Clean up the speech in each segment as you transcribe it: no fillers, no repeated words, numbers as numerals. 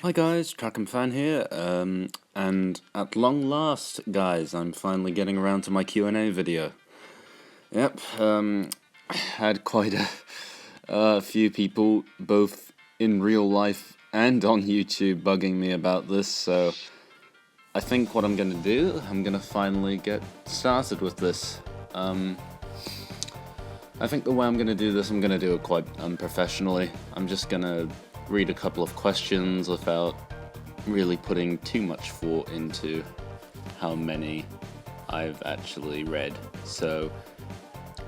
Hi guys, TrackMFan here, and at long last, guys, I'm finally getting around to my Q&A video. Yep, I had quite a few people, both in real life and on YouTube, bugging me about this, so I think what I'm gonna do, I'm gonna finally get started with this. I think the way I'm gonna do this, I'm gonna do it quite unprofessionally. I'm just gonna read a couple of questions without really putting too much thought into how many I've actually read. So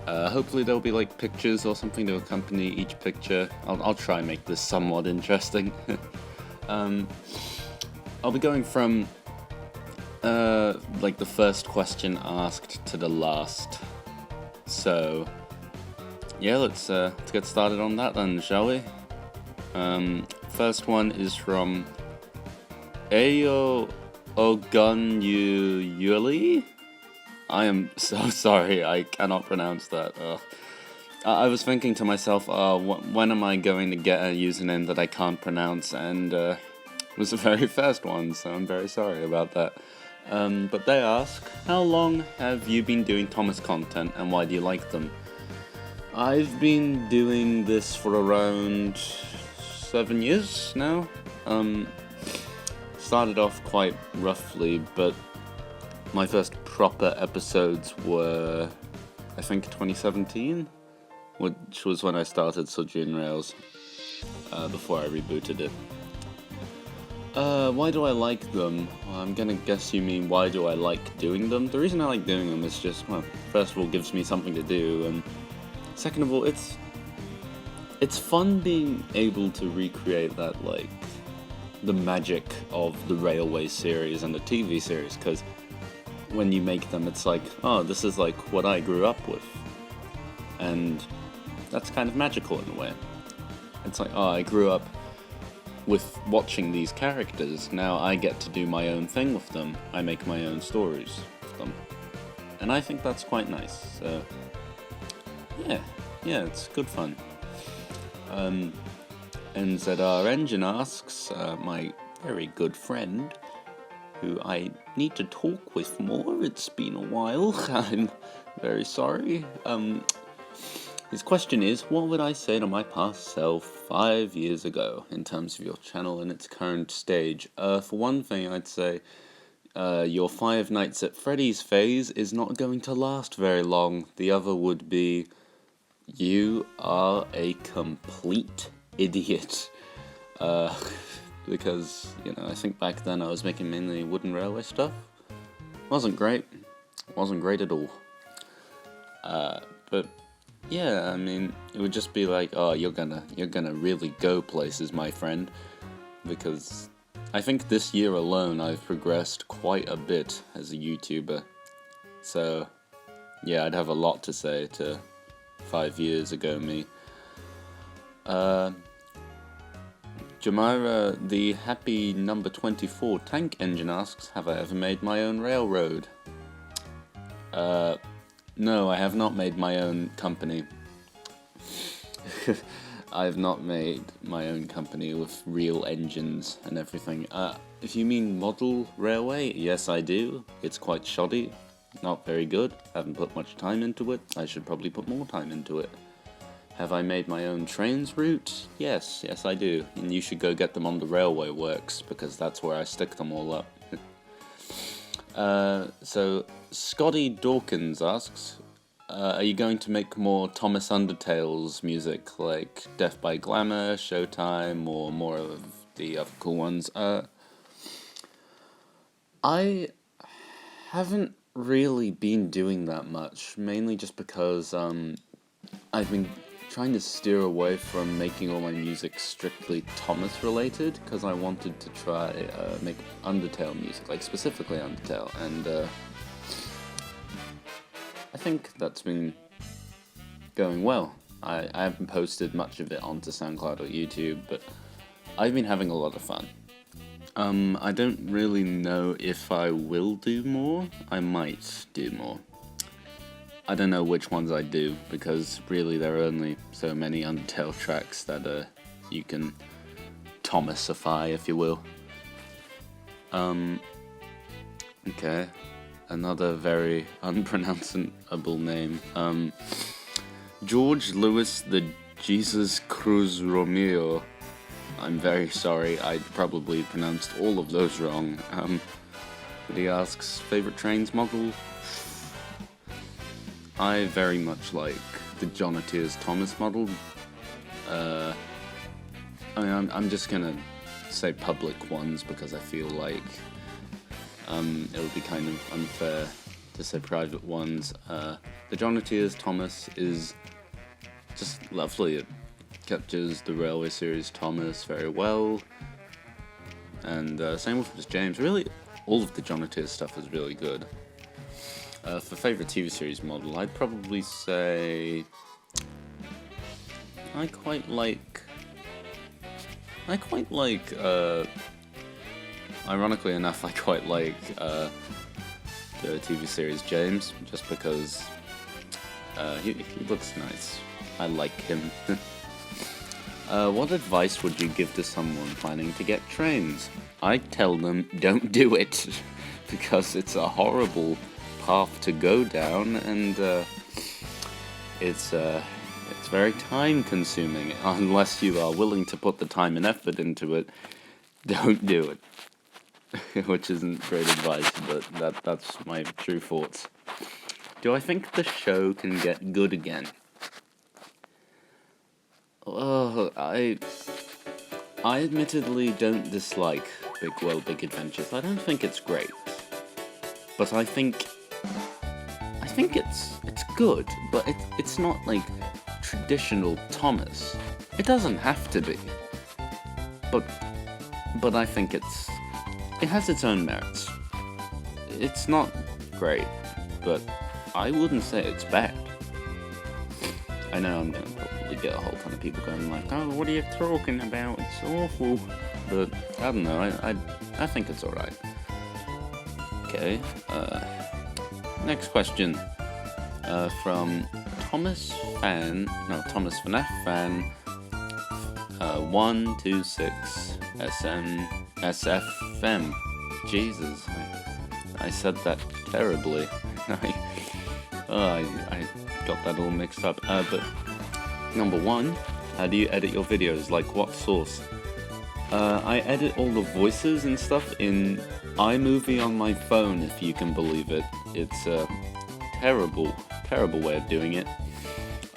hopefully there'll be like pictures or something to accompany each picture. I'll try and make this somewhat interesting. I'll be going from like the first question asked to the last. So yeah, let's get started on that then, shall we? First one is from Ayo Ogunyuli. I am so sorry, I cannot pronounce that. I was thinking to myself, when am I going to get a username that I can't pronounce? And it was the very first one, so I'm very sorry about that. But they ask, how long have you been doing Thomas content, and why do you like them? I've been doing this for around 7 years now. Started off quite roughly, but my first proper episodes were, I think, 2017, which was when I started SudrianRails, before I rebooted it. Why do I like them? Well, I'm gonna guess you mean why do I like doing them? The reason I like doing them is just, well, first of all, it gives me something to do, and second of all, it's fun being able to recreate that, like, the magic of the Railway series and the TV series, because when you make them, it's like, oh, this is like what I grew up with, and that's kind of magical in a way. It's like, oh, I grew up with watching these characters, now I get to do my own thing with them, I make my own stories with them, and I think that's quite nice, so yeah, it's good fun. NZR Engine asks, my very good friend, who I need to talk with more, it's been a while, I'm very sorry. His question is, what would I say to my past self 5 years ago in terms of your channel and its current stage? For one thing, I'd say your Five Nights at Freddy's phase is not going to last very long. The other would be, you are a complete idiot. Because, you know, I think back then I was making mainly wooden railway stuff. Wasn't great at all. But yeah, I mean, it would just be like, oh, you're gonna really go places, my friend, because I think this year alone I've progressed quite a bit as a YouTuber. So yeah, I'd have a lot to say to 5 years ago me. Jamira, the happy number 24 tank engine asks, have I ever made my own railroad? No, I have not made my own company. I have not made my own company with real engines and everything. If you mean model railway, yes I do. It's quite shoddy, not very good, haven't put much time into it. I should probably put more time into it. Have I made my own trains route? Yes I do. And you should go get them on the railway works, because that's where I stick them all up. So, Scotty Dawkins asks, are you going to make more Thomas Undertale's music, like Death by Glamour, Showtime, or more of the other cool ones? I haven't really been doing that much, mainly just because I've been trying to steer away from making all my music strictly Thomas related, because I wanted to try make Undertale music, like specifically Undertale, and I think that's been going well. I haven't posted much of it onto SoundCloud or YouTube, but I've been having a lot of fun. I don't really know if I will do more. I might do more. I don't know which ones I do, because really there are only so many Undertale tracks that you can Thomasify, if you will. Okay, another very unpronounceable name. George Louis the Jesus Cruz Romeo. I'm very sorry, I probably pronounced all of those wrong. But he asks, favorite trains model? I very much like the Jonatiers Thomas model. I mean, I'm just gonna say public ones because I feel like it would be kind of unfair to say private ones. The Jonatiers Thomas is just lovely. It captures the Railway Series Thomas very well. And same with James. Really, all of the Jonatiers stuff is really good. For favourite TV series model, I'd probably say I quite like, ironically enough, I quite like the TV series James, just because he looks nice. I like him. What advice would you give to someone planning to get trains? I'd tell them, don't do it, because it's a horrible path to go down, and it's very time consuming. Unless you are willing to put the time and effort into it, don't do it. Which isn't great advice, but that's my true thoughts. Do I think the show can get good again? I admittedly don't dislike Big Adventures. I don't think it's great, but I think it's good, but it's not like traditional Thomas. It doesn't have to be, but I think it has its own merits. It's not great, but I wouldn't say it's bad. I know I'm gonna probably get a whole ton of people going like, oh, what are you talking about? It's awful. But I don't know. I think it's all right. Okay. Next question. From Thomas FNAF fan 126 SFM. Jesus, I said that terribly. I got that all mixed up. But number one, how do you edit your videos? Like what source? I edit all the voices and stuff in iMovie on my phone, if you can believe it. It's a terrible way of doing it.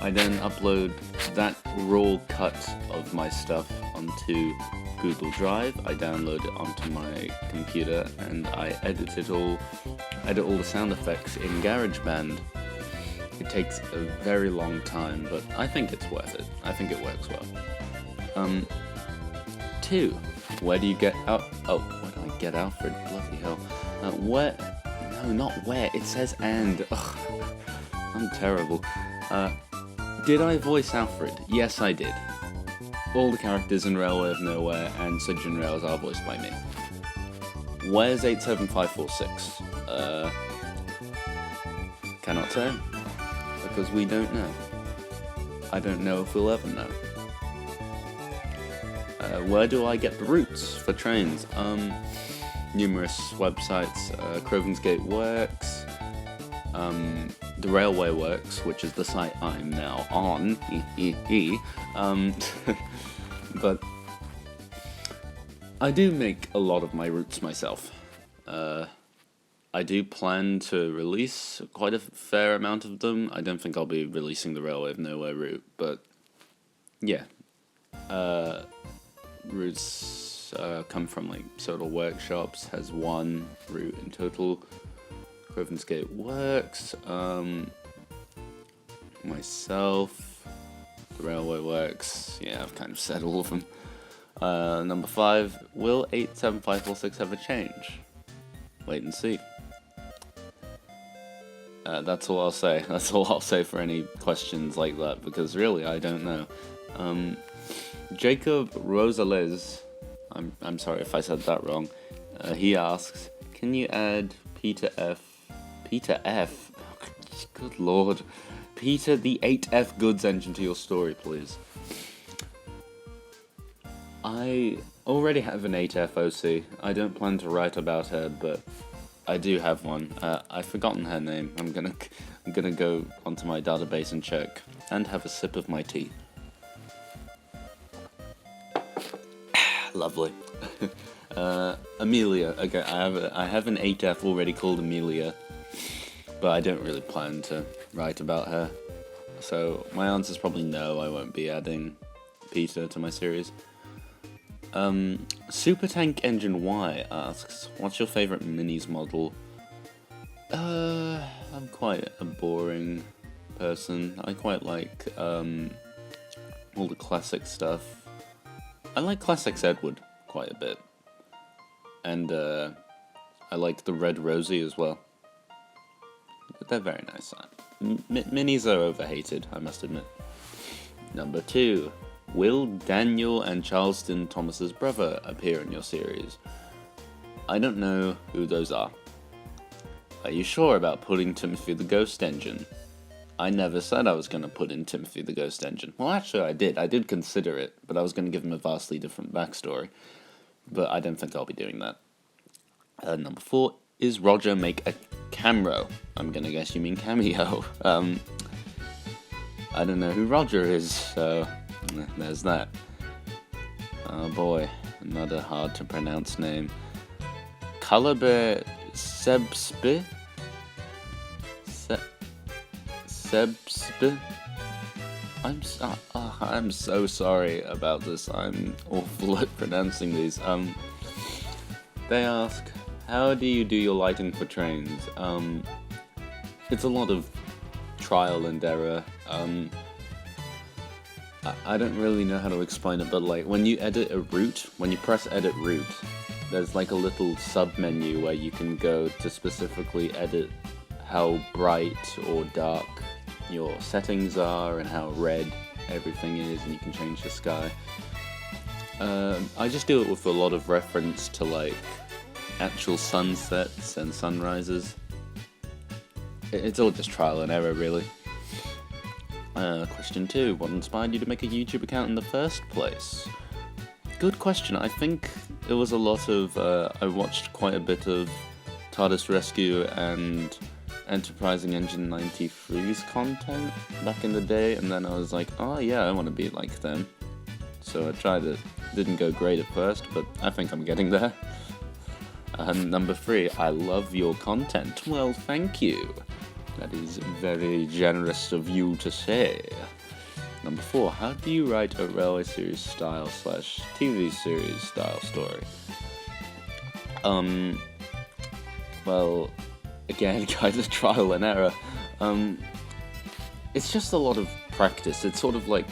I then upload that raw cut of my stuff onto Google Drive. I download it onto my computer and I edit all the sound effects in GarageBand. It takes a very long time, but I think it's worth it. I think it works well. 2. Where do you get out? Oh, where do I get Alfred? Bloody hell. Where? No, not where. It says and. Ugh, I'm terrible. Did I voice Alfred? Yes, I did. All the characters in Railway of Nowhere and SudrianRails are voiced by me. Where's 87546? Cannot say. Because we don't know. I don't know if we'll ever know. Where do I get the routes for trains? Numerous websites. Crovan's Gate Works. The Railway Works, which is the site I'm now on. But I do make a lot of my routes myself. I do plan to release quite a fair amount of them. I don't think I'll be releasing the Railway of Nowhere route, but yeah. Routes come from like Sodor Workshops, has 1 route in total. Crovan's Gate Works, myself, the Railway Works, yeah, I've kind of said all of them. Number 5, will 87546 ever change? Wait and see. That's all I'll say. That's all I'll say for any questions like that, because really, I don't know. Jacob Rosales, I'm sorry if I said that wrong, he asks, can you add Peter F, good lord, Peter the 8F goods engine to your story, please? already have an 8FOC. I don't plan to write about her, but I do have one. I've forgotten her name. I'm gonna go onto my database and check, and have a sip of my tea. Lovely. Amelia. Okay, I have an 8F already called Amelia, but I don't really plan to write about her. So my answer is probably no. I won't be adding Peter to my series. Super Tank Engine Y asks, what's your favorite minis model? I'm quite a boring person. I quite like all the classic stuff. I like Classics Edward quite a bit. And I like the Red Rosie as well. But they're very nice. Minis are overhated, I must admit. Number 2. Will Daniel and Charleston Thomas's brother appear in your series? I don't know who those are. Are you sure about putting Timothy the Ghost Engine? I never said I was going to put in Timothy the Ghost Engine. Well, actually I did. I did consider it, but I was going to give him a vastly different backstory. But I don't think I'll be doing that. Number 4. Is Roger make a cameo? I'm going to guess you mean cameo. I don't know who Roger is, so there's that. Oh boy, another hard to pronounce name. Calaber Sebspe? Sebspe? I'm so sorry about this. I'm awful at pronouncing these. They ask, how do you do your lighting for trains? It's a lot of trial and error. I don't really know how to explain it, but like when you edit a route, when you press edit route, there's like a little sub menu where you can go to specifically edit how bright or dark your settings are and how red everything is, and you can change the sky. I just do it with a lot of reference to like actual sunsets and sunrises. It's all just trial and error, really. Question 2. What inspired you to make a YouTube account in the first place? Good question. I think it was a lot of... I watched quite a bit of TARDIS Rescue and Enterprising Engine 93's content back in the day, and then I was like, oh yeah, I want to be like them. So I tried it. Didn't go great at first, but I think I'm getting there. Number 3. I love your content. Well, thank you. That is very generous of you to say. Number 4. How do you write a railway series style / TV series style story? Well, again, kind of trial and error. It's just a lot of practice. It's sort of like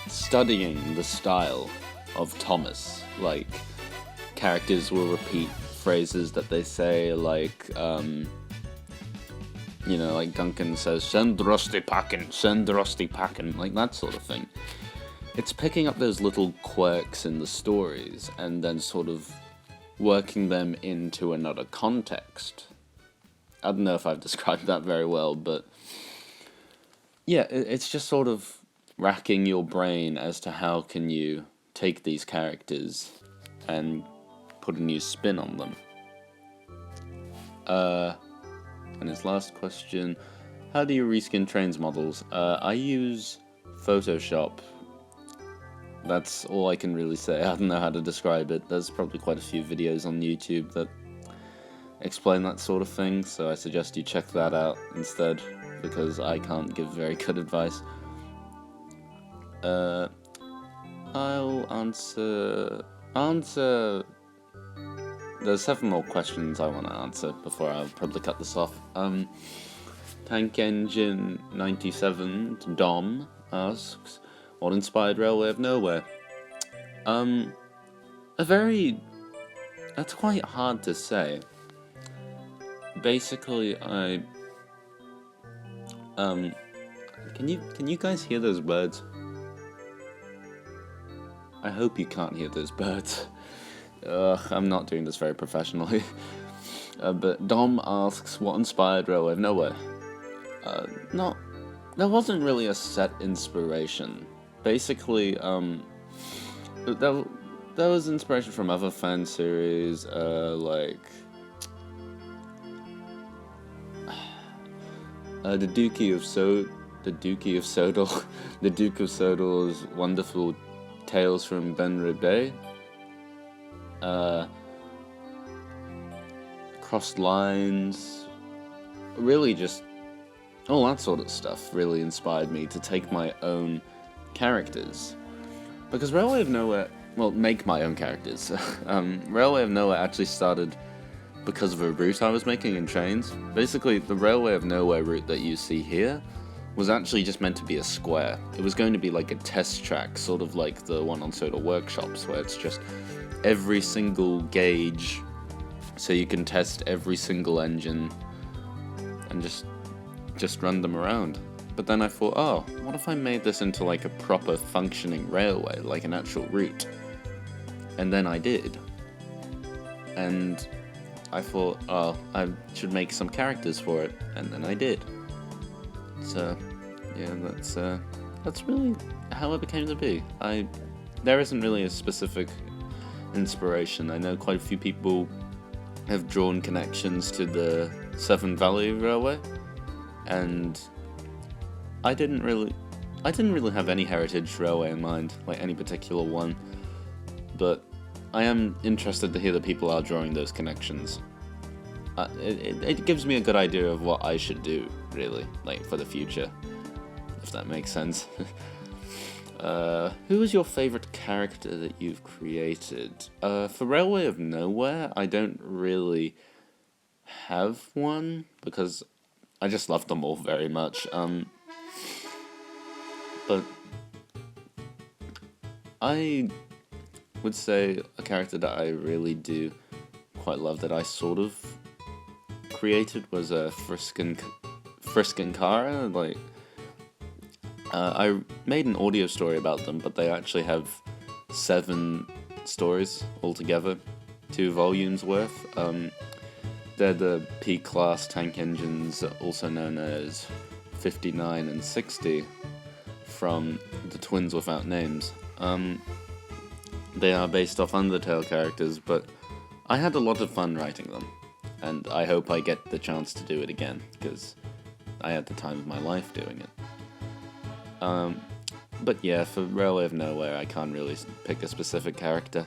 studying the style of Thomas. Like, characters will repeat phrases that they say, like, you know, like Guncan says, send Rusty packin', like that sort of thing. It's picking up those little quirks in the stories and then sort of working them into another context. I don't know if I've described that very well, but yeah, it's just sort of racking your brain as to how can you take these characters and put a new spin on them. And his last question, how do you reskin trains models? I use Photoshop. That's all I can really say. I don't know how to describe it. There's probably quite a few videos on YouTube that explain that sort of thing, so I suggest you check that out instead, because I can't give very good advice. I'll answer... There's 7 more questions I want to answer before I'll probably cut this off. Tank Engine 97 Dom asks, what inspired Railway of Nowhere? That's quite hard to say. Basically, can you guys hear those birds? I hope you can't hear those birds. I'm not doing this very professionally. But Dom asks, what inspired Railway of Nowhere? There wasn't really a set inspiration. Basically, there was inspiration from other fan series, like the Dookie of Sodor, the Duke of Sodor's Wonderful Tales from Benra Bay, Crossed Lines, really just all that sort of stuff really inspired me to take my own characters. Because Railway of Nowhere, well, make my own characters. Railway of Nowhere actually started because of a route I was making in Trains. Basically, the Railway of Nowhere route that you see here was actually just meant to be a square. It was going to be like a test track, sort of like the one on Sodor Workshops, where it's just every single gauge, so you can test every single engine and just run them around. But then I thought, oh, what if I made this into like a proper functioning railway, like an actual route? And then I did. And I thought, oh, I should make some characters for it, and then I did. So, yeah, that's really how it became to be. There isn't really a specific inspiration. I know quite a few people have drawn connections to the Severn Valley Railway, and I didn't really have any heritage railway in mind, like any particular one, but I am interested to hear that people are drawing those connections. It gives me a good idea of what I should do, really, like for the future, if that makes sense. Who is your favourite character that you've created? For Railway of Nowhere, I don't really have one, because I just love them all very much. But I would say a character that I really do quite love that I sort of created was a Friskin Kara. Like, I made an audio story about them, but they actually have 7 stories altogether, 2 volumes worth. They're the P-class tank engines, also known as 59 and 60, from the Twins Without Names. They are based off Undertale characters, but I had a lot of fun writing them, and I hope I get the chance to do it again, because I had the time of my life doing it. But yeah, for Railway of Nowhere, I can't really pick a specific character.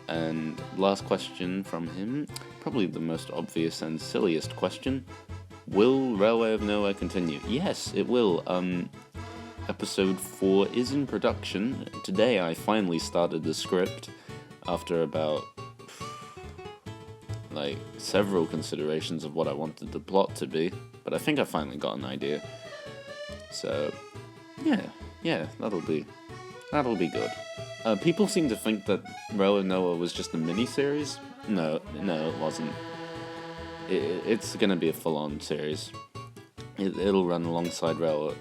And last question from him, probably the most obvious and silliest question: will Railway of Nowhere continue? Yes, it will. Episode 4 is in production. Today I finally started the script after about like several considerations of what I wanted the plot to be, but I think I finally got an idea. So yeah, that'll be good. People seem to think that Railway of Nowhere was just a mini-series. No, it wasn't. It's gonna be a full-on series. It'll run alongside Railway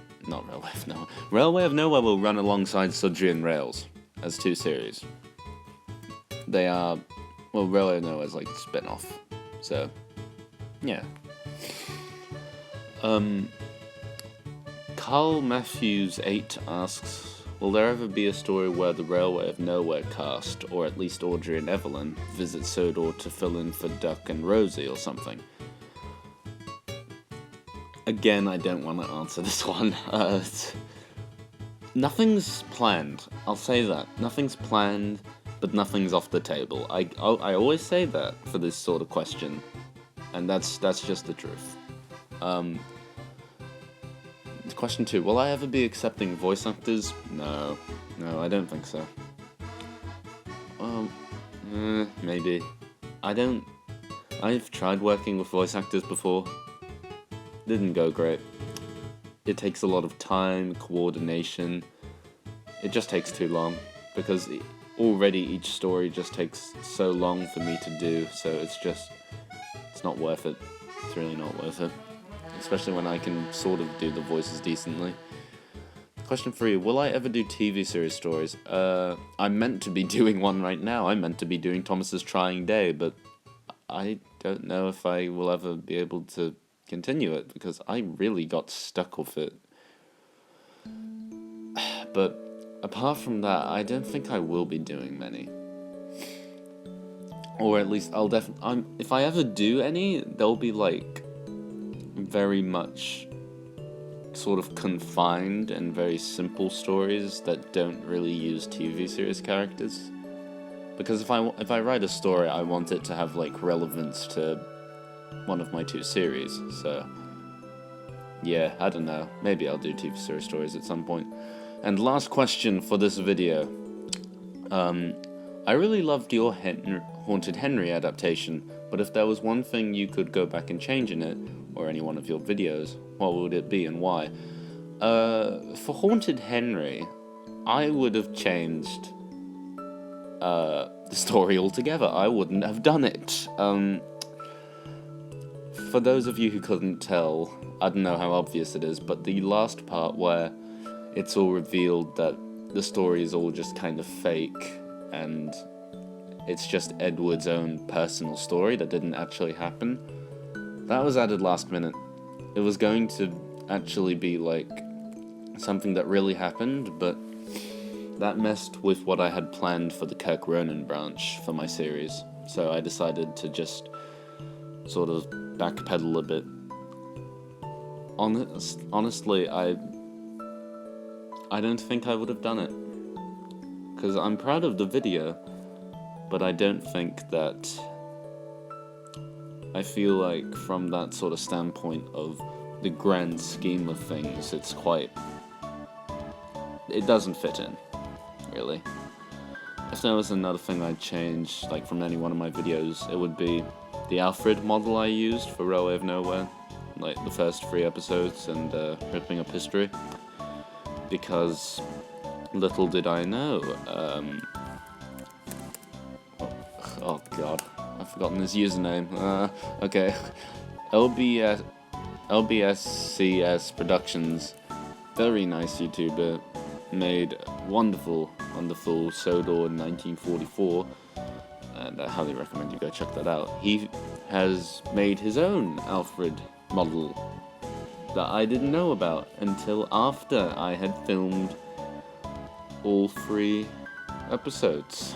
of Nowhere will run alongside SudrianRails as 2 series. They are, well, Railway of Nowhere is like a spin-off. So, yeah. Carl Matthews 8 asks, will there ever be a story where the Railway of Nowhere cast, or at least Audrey and Evelyn, visit Sodor to fill in for Duck and Rosie or something? Again, I don't want to answer this one. Nothing's planned. I'll say that. Nothing's planned, but nothing's off the table. I always say that for this sort of question, and that's just the truth. Question 2. Will I ever be accepting voice actors? No, I don't think so. Well, maybe. I've tried working with voice actors before. Didn't go great. It takes a lot of time, coordination. It just takes too long, because already each story just takes so long for me to do, so it's not worth it. It's really not worth it. Especially when I can sort of do the voices decently. Question 3, will I ever do TV series stories? I'm meant to be doing one right now. I'm meant to be doing Thomas's Trying Day, but I don't know if I will ever be able to continue it, because I really got stuck with it. But apart from that, I don't think I will be doing many. Or at least I'll definitely... if I ever do any, they'll be, like, very much sort of confined and very simple stories that don't really use TV series characters. Because if I write a story, I want it to have, like, relevance to one of my 2 series, so... yeah, I don't know. Maybe I'll do TV series stories at some point. And last question for this video. I really loved your Haunted Henry adaptation, but if there was one thing you could go back and change in it, or any one of your videos, what would it be and why? For Haunted Henry, I would have changed the story altogether. I wouldn't have done it. For those of you who couldn't tell, I don't know how obvious it is, but the last part where it's all revealed that the story is all just kind of fake, and it's just Edward's own personal story that didn't actually happen, that was added last minute. It was going to actually be, like, something that really happened, but that messed with what I had planned for the Kirk Ronan branch for my series, so I decided to just sort of backpedal a bit. Honestly, I don't think I would have done it, because I'm proud of the video, but I don't think that... I feel like from that sort of standpoint of the grand scheme of things, it's quite... it doesn't fit in, really. If there was another thing I'd change, like from any one of my videos, it would be the Alfred model I used for Railway of Nowhere, like the first 3 episodes and Ripping Up History, because little did I know, oh god, I've forgotten his username, okay, LBSCS Productions, very nice YouTuber, made wonderful Sodor in 1944, and I highly recommend you go check that out. He has made his own Alfred model that I didn't know about until after I had filmed all 3 episodes.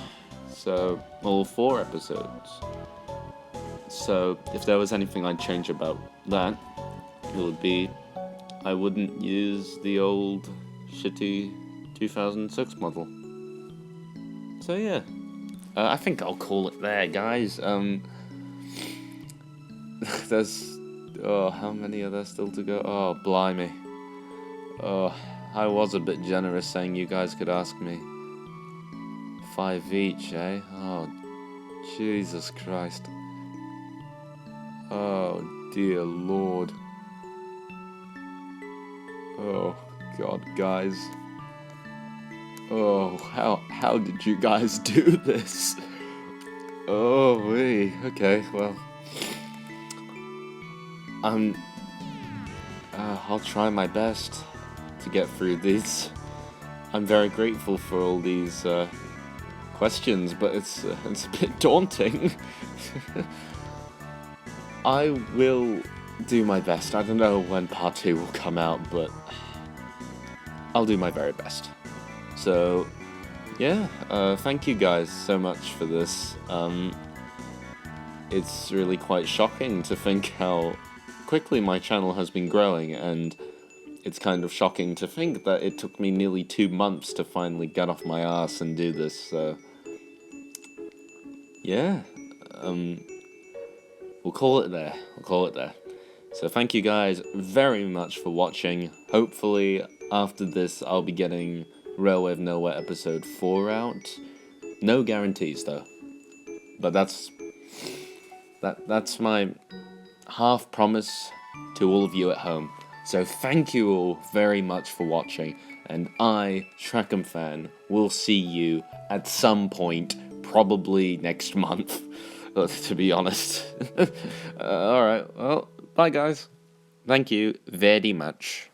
So, all 4 episodes. So, if there was anything I'd change about that, it would be I wouldn't use the old shitty 2006 model. So yeah, I think I'll call it there, guys. There's... oh, how many are there still to go? Oh, blimey. Oh, I was a bit generous saying you guys could ask me 5 each, eh? Oh, Jesus Christ. Oh, dear Lord. Oh, God, guys. Oh, how did you guys do this? Oh, wee. Okay, well... I'll try my best to get through these. I'm very grateful for all these questions, but it's a bit daunting. I will do my best. I don't know when part 2 will come out, but I'll do my very best. So, yeah, thank you guys so much for this. It's really quite shocking to think how quickly my channel has been growing, and it's kind of shocking to think that it took me nearly 2 months to finally get off my ass and do this, so... yeah, we'll call it there. So thank you guys very much for watching. Hopefully, after this, I'll be getting Railway of Nowhere episode 4 out. No guarantees, though. But that's my half promise to all of you at home. So thank you all very much for watching, and I, TrackMFan, will see you at some point, probably next month, to be honest. Alright, well, bye guys. Thank you very much.